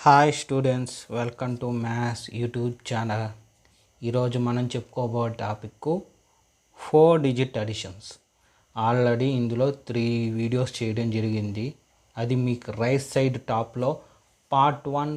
Hi students, welcome to maths YouTube channel. ఈరోజు మనం చెప్పుకోబో topic 4-digit additions. Already ఇందులో 3 videos చేయడం జరిగింది. అది మీకు రైట్ సైడ్ టాప్లో పార్ట్ 1,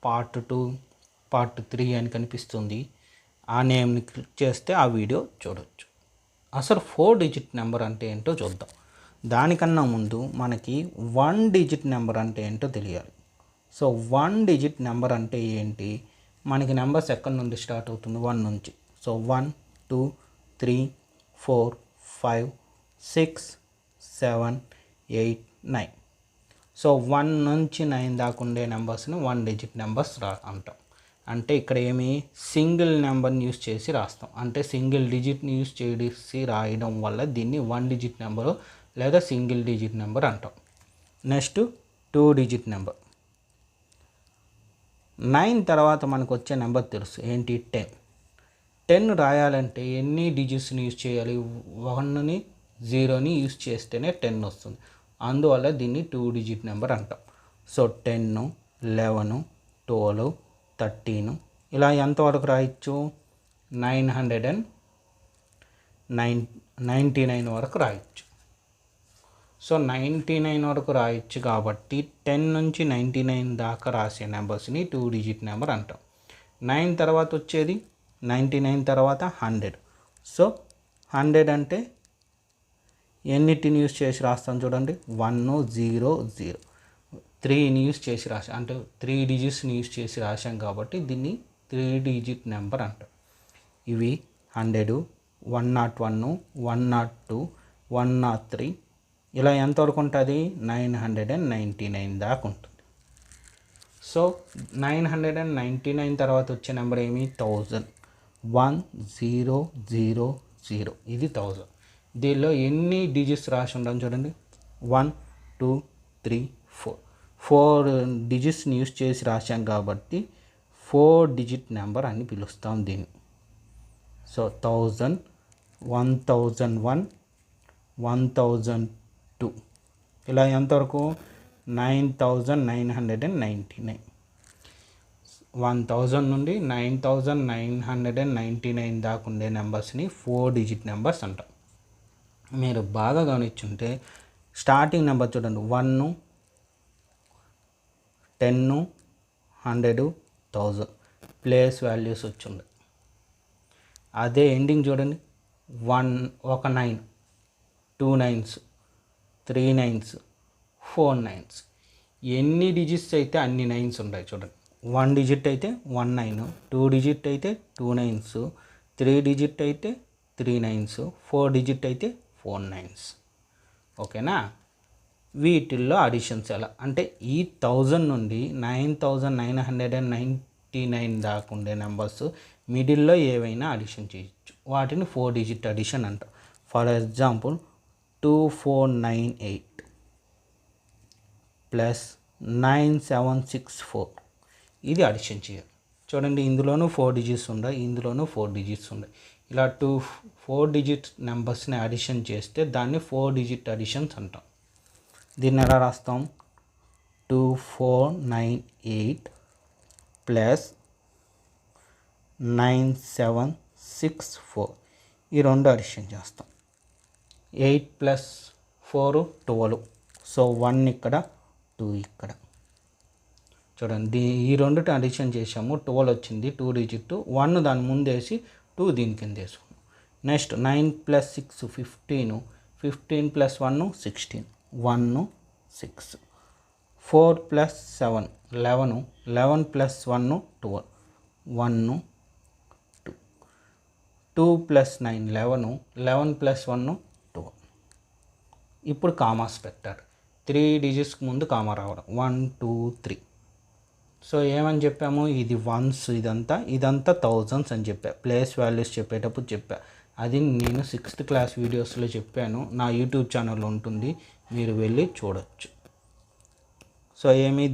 పార్ట్ 2, పార్ట్ 3 అని కనిపిస్తుంది. ఆ నేమ్ని క్లిక్ చేస్తే ఆ వీడియో చూడవచ్చు. అసలు 4-digit నెంబర్ అంటే ఏంటో చూద్దాం. దానికన్నా ముందు మనకి 1-digit నెంబర్ అంటే ఏంటో తెలియాలి. సో 1-digit నెంబర్ అంటే ఏంటి? మనకి నెంబర్స్ ఎక్కడి నుండి స్టార్ట్ అవుతుంది? 1 నుంచి. సో 1, 2, 3, 4, 5, 6, 7, 8, 9. సో 1 నుంచి 9 దాకా ఉండే నెంబర్స్ని 1-digit నెంబర్స్ అంటాం. అంటే ఇక్కడ ఏమి సింగిల్ నెంబర్ని యూస్ చేసి రాస్తాం. అంటే సింగిల్ డిజిట్ని యూస్ చేసి రాయడం వల్ల దీన్ని 1-digit నెంబరు లేదా సింగిల్ డిజిట్ నెంబర్ అంటాం. Next 2-digit number. 9 తర్వాత మనకు వచ్చే నెంబర్ తెలుసు ఏంటి? 10. 10 రాయాలంటే ఎన్ని డిజిట్స్ని యూజ్ చేయాలి? 1ని 0ని యూజ్ చేస్తేనే 10 వస్తుంది. అందువల్ల దీన్ని 2-digit నెంబర్ అంటాం. సో 10, 11, 12, 13 ఇలా ఎంతవరకు రాయొచ్చు? 999 వరకు రాయొచ్చు. సో 99 వరకు రాయొచ్చు కాబట్టి 10 నుంచి 99 దాకా రాసే నెంబర్స్ని 2-digit నెంబర్ అంటాం. 9 తర్వాత వచ్చేది 99 తర్వాత 100. సో 100 అంటే ఎన్నిటిని యూస్ చేసి రాస్తాం చూడండి. 1, 0, 0, 3ని యూస్ చేసి రాసాం. అంటే 3 డిజిట్స్ని యూస్ చేసి రాసాం కాబట్టి దీన్ని 3-digit నెంబర్ అంటాం. ఇవి 100, 101, 102, 103 ఇలా ఎంతవరకు ఉంటుంది? 999 దాకా ఉంటుంది. సో 999 తర్వాత వచ్చే నెంబర్ ఏమి? 1000. 1000 ఇది 1000. దీనిలో ఎన్ని డిజిట్స్ రాసి ఉండడం చూడండి. 1, 2, 3, 4 డిజిట్స్ని యూస్ చేసి రాశాం కాబట్టి 4-digit నెంబర్ అని పిలుస్తాం దీన్ని. సో 1000, 1001, 1002 ఇలా ఎంతవరకు? 9999. 1000 నుండి 9999 దాకా ఉండే నెంబర్స్ని 4-digit నెంబర్స్ అంటాం. మీరు బాగా గమనించుంటే స్టార్టింగ్ నెంబర్ చూడండి. 1, 10, 100, 1000 ప్లేస్ వాల్యూస్ వచ్చింది. అదే ఎండింగ్ చూడండి. 1 9, 2 9s, 3 9s, 4 9s. ఎన్ని డిజిట్స్ అయితే అన్ని 9s ఉంటాయి చూడండి. 1-digit అయితే 1 9, 2-digit అయితే 2 9s, 3-digit అయితే 3 9s, 4-digit అయితే 4 9s. ఓకేనా? వీటిల్లో అడిషన్స్ ఎలా అంటే ఈ 1000 నుండి 9999 దాకా ఉండే నెంబర్స్ మిడిల్లో ఏవైనా అడిషన్ చేయొచ్చు. వాటిని 4-digit అడిషన్ అంటాం. ఫర్ ఎగ్జాంపుల్ 2498 ప్లస్ 9764 ఇది అడిషన్ చేయాలి. చూడండి, ఇందులోనూ 4 డిజిట్స్ ఉన్నాయి, ఇందులోనూ 4 డిజిట్స్ ఉన్నాయి. ఇలా 4-digit నెంబర్స్ని అడిషన్ చేస్తే దాన్ని 4-digit అడిషన్స్ అంటాం. దీన్ని ఎలా రాస్తాం? 2498 ప్లస్ 9764 ఈ రెండు అడిషన్ చేస్తాం. 8 ప్లస్ 4 12. సో 1 ఇక్కడ, 2 ఇక్కడ. చూడండి, ఈ రెండుటి అడిషన్ చేసాము. 12 వచ్చింది 2-digit. 1 దాని ముందేసి 2 దీని కింద వేసుకున్నాం. Next 9 plus 6 15. 15 plus 1 16. 1 6. 4 plus 7 11. 11 plus 1 12. 1 2. 2 plus 9 11. 11 plus 1 12. ఇప్పుడు కామాస్ పెట్టారు. 3 డిజిట్స్కి ముందు కామా రావడం. 1 2 3. సో ఏమని చెప్పాము? ఇది వన్స్, ఇదంతా థౌజండ్స్ అని చెప్పా. ప్లేస్ వాల్యూస్ చెప్పేటప్పుడు చెప్పా. అది నేను 6th క్లాస్ వీడియోస్లో చెప్పాను. నా యూట్యూబ్ ఛానల్లో ఉంటుంది, మీరు వెళ్ళి చూడవచ్చు. సో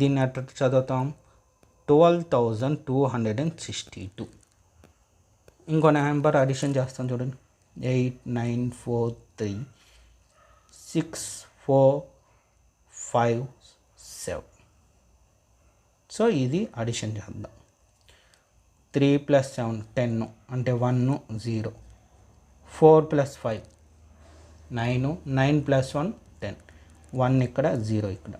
దీన్ని అట్ట చదువుతాం? 12262. ఇంకో నెంబర్ అడిషన్ చేస్తాం చూడండి. 8943 6 4 5 7. సో ఇది అడిషన్ చేద్దాం. 3 + 7 10 అంటే 1 0. 4 + 5 9. 9 + 1 10. 1 ఇక్కడ 0 ఇక్కడ.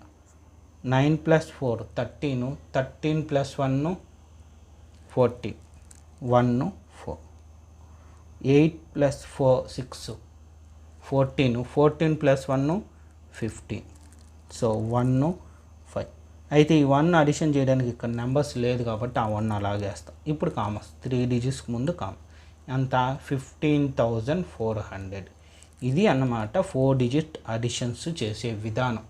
9 + 4 13. 13 + 1 14. 1 4. 8 + 4 6 14. 14 + 1 15. సో 1 5. అయితే ఈ 1 అడిషన్ చేయడానికి ఇక్కడ నెంబర్స్ లేదు కాబట్టి ఆ 1 అలాగే వేస్తాం. ఇప్పుడు కామర్స్ 3 డిజిట్స్కి ముందు కామర్స్ ఎంత 15,400. ఇది అన్నమాట 4 డిజిట్ అడిషన్స్ చేసే విధానం.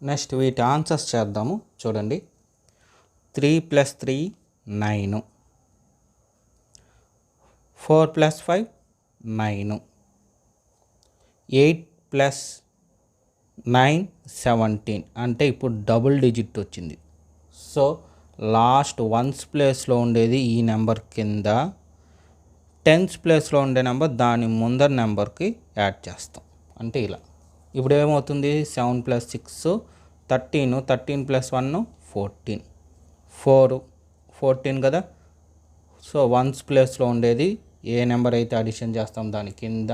నెక్స్ట్ వీటి ఆన్సర్స్ చేద్దాము. చూడండి, 3 + 3 9. 4 + 5 9. 8 + 9 17. అంటే ఇప్పుడు డబుల్ డిజిట్ వచ్చింది. సో లాస్ట్ వన్స్ ప్లేస్లో ఉండేది ఈ నెంబర్ కింద, టెన్స్ ప్లేస్లో ఉండే నెంబర్ దాని ముందర నెంబర్కి యాడ్ చేస్తాం. అంటే ఇలా ఇప్పుడు ఏమవుతుంది 7 + 6 13. 13 + 1 14. 4 14 కదా. సో వన్స్ ప్లేస్లో ఉండేది ఏ నెంబర్ అయితే అడిషన్ చేస్తాం దాని కింద,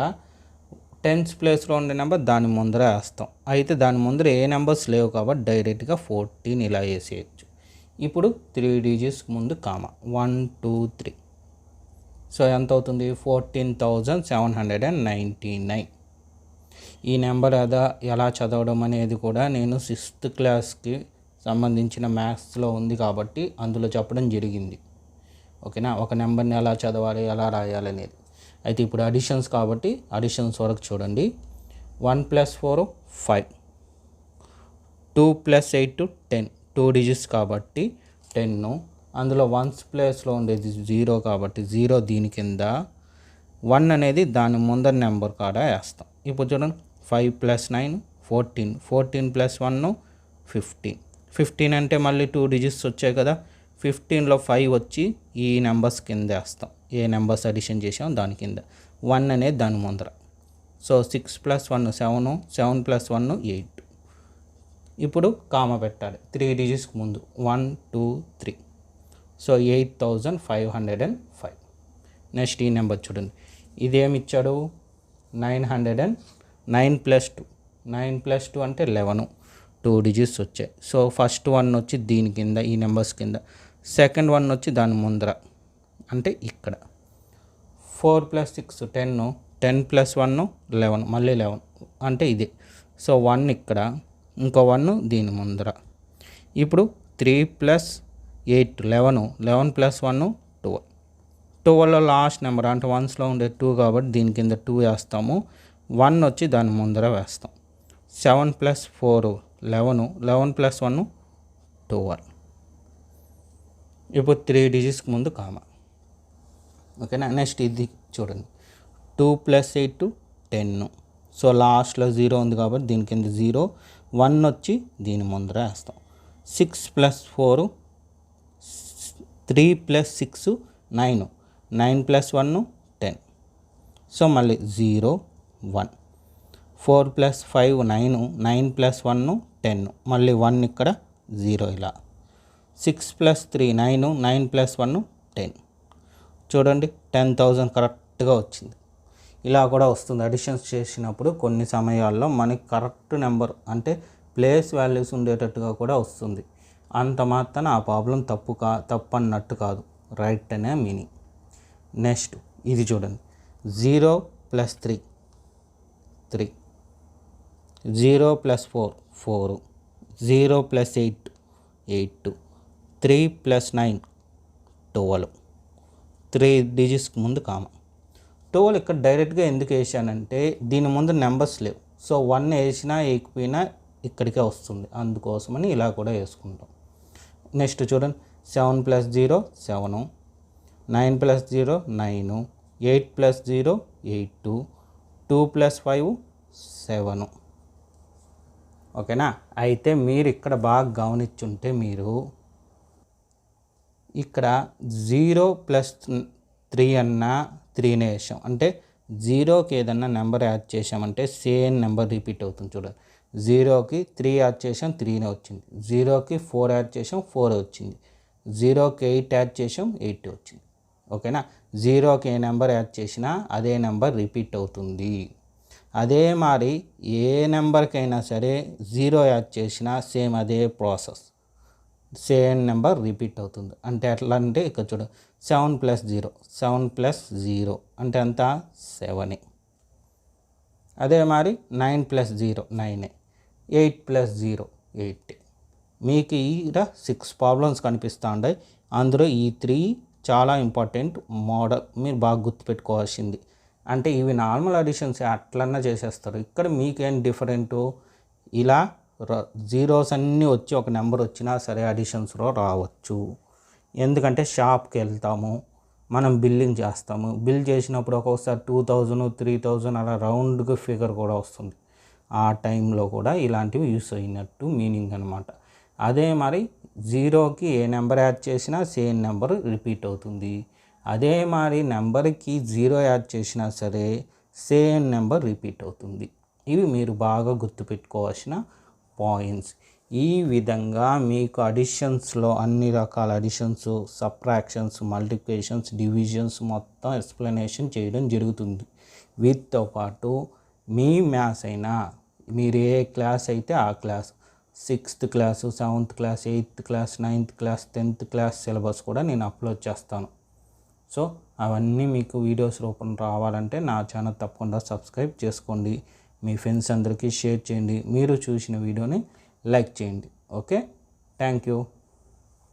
టెన్స్ ప్లేస్లో ఉండే నెంబర్ దాని ముందర వేస్తాం. అయితే దాని ముందర ఏ నెంబర్స్ లేవు కాబట్టి డైరెక్ట్గా 14 ఇలా వేసేయచ్చు. ఇప్పుడు 3 డిజిట్స్ ముందు కామా 1 2 3. సో ఎంత అవుతుంది 14,799. ఈ నెంబర్ ఎలా చదవడం అనేది కూడా నేను 6th క్లాస్కి సంబంధించిన మ్యాథ్స్లో ఉంది కాబట్టి అందులో చెప్పడం జరిగింది. ఓకేనా, ఒక నెంబర్ని ఎలా చదవాలి ఎలా రాయాలి అనేది. అయితే ఇప్పుడు అడిషన్స్ కాబట్టి అడిషన్స్ వరకు చూడండి. 1 + 4 5. 2 + 8 10. 2 డిజిట్స్ కాబట్టి 10. అందులో వన్స్ ప్లేస్లో ఉండేది 0 కాబట్టి 0 దీని కింద, 1 అనేది దాని ముందర నెంబర్ కాడ వేస్తాం. ఇప్పుడు చూడండి 5 + 9 14. 14 + 1 15. 15 అంటే మళ్ళీ 2 డిజిట్స్ వచ్చాయి కదా. 15లో 5 వచ్చి ఈ నెంబర్స్ కింద వేస్తాం. ఏ నెంబర్స్ అడిషన్ చేసాం దాని కింద, 1 అనేది దాని ముందర. సో 6 + 1 7. 7 + 1 8. ఇప్పుడు కామ పెట్టాలి 3 డిజిట్స్కి ముందు 1 2 3. సో 8,505. నెక్స్ట్ ఈ నెంబర్ చూడండి, ఇదేమి ఇచ్చాడు 900. 9 + 2. 9 + 2 అంటే 11. 2 డిజిట్స్ వచ్చాయి. సో ఫస్ట్ 1 వచ్చి దీని కింద ఈ నెంబర్స్ కింద, సెకండ్ 1 వచ్చి దాని ముందర అంటే ఇక్కడ. 4 + 6 10. 10 + 1 11. మళ్ళీ 11 అంటే ఇది. సో 1 ఇక్కడ, ఇంకో 1 దీని ముందర. ఇప్పుడు 3 + 8 11. 11 + 1 12. 12లో లాస్ట్ నెంబర్ అంటే వన్స్లో ఉండే 2 కాబట్టి దీని కింద 2 వేస్తాము. 1 వచ్చి దాని ముందర వేస్తాం. 7 + 4 11. 11 + 1 12. ఇప్పుడు 3 డిజిట్స్కి ముందు కామ. ఓకేనా, నెక్స్ట్ ఇది చూడండి 2 + 8 10. సో లాస్ట్లో 0 ఉంది కాబట్టి దీని కింద 0. 1 వచ్చి దీని ముందర వేస్తాం. 6 + 4 3 + 6 9. 9 + 1 10. సో మళ్ళీ 0 1. 4 + 5 9. 9 + 1 10. మళ్ళీ 1 ఇక్కడ 0 ఇలా. 6 + 3 9. 9 + 1 10. చూడండి 10,000 కరెక్ట్గా వచ్చింది. ఇలా కూడా వస్తుంది అడిషన్స్ చేసినప్పుడు. కొన్ని సమయాల్లో మనకి కరెక్ట్ నెంబర్ అంటే ప్లేస్ వాల్యూస్ ఉండేటట్టుగా కూడా వస్తుంది. అంత మాత్రాన ఆ ప్రాబ్లం తప్పు అన్నట్టు కాదు, రైట్ అనే మీనింగ్. నెక్స్ట్ ఇది చూడండి 0 + 3 3. 0 + 4 4. 0 + 8 8. 3 + 9 12. 3 డిజిట్స్కి ముందు కామ. 12 ఇక్కడ డైరెక్ట్గా ఎందుకు వేసానంటే దీని ముందు నెంబర్స్ లేవు. సో 1 వేసినా వేయకపోయినా ఇక్కడికే వస్తుంది, అందుకోసమని ఇలా కూడా వేసుకుంటాం. నెక్స్ట్ చూడండి 7 + 0 7. 9 + 0 9. 8 + 0 8. 2 + 5 7. ఓకేనా. అయితే మీరు ఇక్కడ బాగా గమనించుంటే మీరు ఇక్కడ 0 + 3 అన్న 3నే వేసాం. అంటే 0కి ఏదన్నా నెంబర్ యాడ్ చేసామంటే సేమ్ నెంబర్ రిపీట్ అవుతుంది. చూడండి జీరోకి 3 యాడ్ చేసాం 3నే వచ్చింది. జీరోకి 4 యాడ్ చేసాం 4 వచ్చింది. జీరోకి 8 యాడ్ చేసాం 8 వచ్చింది. ఓకేనా. జీరోకి ఏ నెంబర్ యాడ్ చేసినా అదే నెంబర్ రిపీట్ అవుతుంది. అదే మరి ఏ నెంబర్కైనా సరే 0 యాడ్ చేసినా సేమ్ అదే ప్రాసెస్, సేమ్ నెంబర్ రిపీట్ అవుతుంది. అంటే ఎట్లా అంటే ఇక్కడ చూడ 7 + 0 7 + 0 అంటే ఎంత 7. అదే మరి 9 + 0 9, 8 + 0 8. మీకు ఈడ 6 ప్రాబ్లమ్స్ కనిపిస్తూ ఉంటాయి. అందులో ఈ 3 చాలా ఇంపార్టెంట్ మోడల్, మీరు బాగా గుర్తుపెట్టుకోవాల్సింది. అంటే ఇవి నార్మల్ అడిషన్స్ అట్లన్నా చేసేస్తారు. ఇక్కడ మీకేం డిఫరెంటు, ఇలా జీరోస్ అన్నీ వచ్చి ఒక నెంబర్ వచ్చినా సరే అడిషన్స్లో రావచ్చు. ఎందుకంటే షాప్కి వెళ్తాము, మనం బిల్లింగ్ చేస్తాము. బిల్ చేసినప్పుడు ఒక్కొక్కసారి 2000 3000 అలా రౌండ్గా ఫిగర్ కూడా వస్తుంది. ఆ టైంలో కూడా ఇలాంటివి యూస్ అయినట్టు మీనింగ్ అనమాట. అదే మరి జీరోకి ఏ నెంబర్ యాడ్ చేసినా సేమ్ నెంబర్ రిపీట్ అవుతుంది. అదే మరి నెంబర్కి 0 యాడ్ చేసినా సరే సేమ్ నెంబర్ రిపీట్ అవుతుంది. ఇవి మీరు బాగా గుర్తుపెట్టుకోవాల్సిన పాయింట్స్. ఈ విధంగా మీకు అడిషన్స్లో అన్ని రకాల అడిషన్స్, సబ్ట్రాక్షన్స్, మల్టిప్లికేషన్స్, డివిజన్స్ మొత్తం ఎక్స్ప్లెనేషన్ చేయడం జరుగుతుంది. వీటితో పాటు మీ మ్యాథ్స్ అయినా మీరు ఏ క్లాస్ అయితే ఆ class, 6th class, 7th class, 8th class, 9th class, 10th class syllabus కూడా నేను అప్లోడ్ చేస్తాను. సో అవన్నీ మీకు వీడియోస్ రూపంలో రావాలంటే నా ఛానల్ తప్పకుండా సబ్స్క్రైబ్ చేసుకోండి. మీ ఫ్రెండ్స్ అందరికీ షేర్ చేయండి. మీరు చూసిన వీడియోని లైక్ చేయండి. Okay, thank you.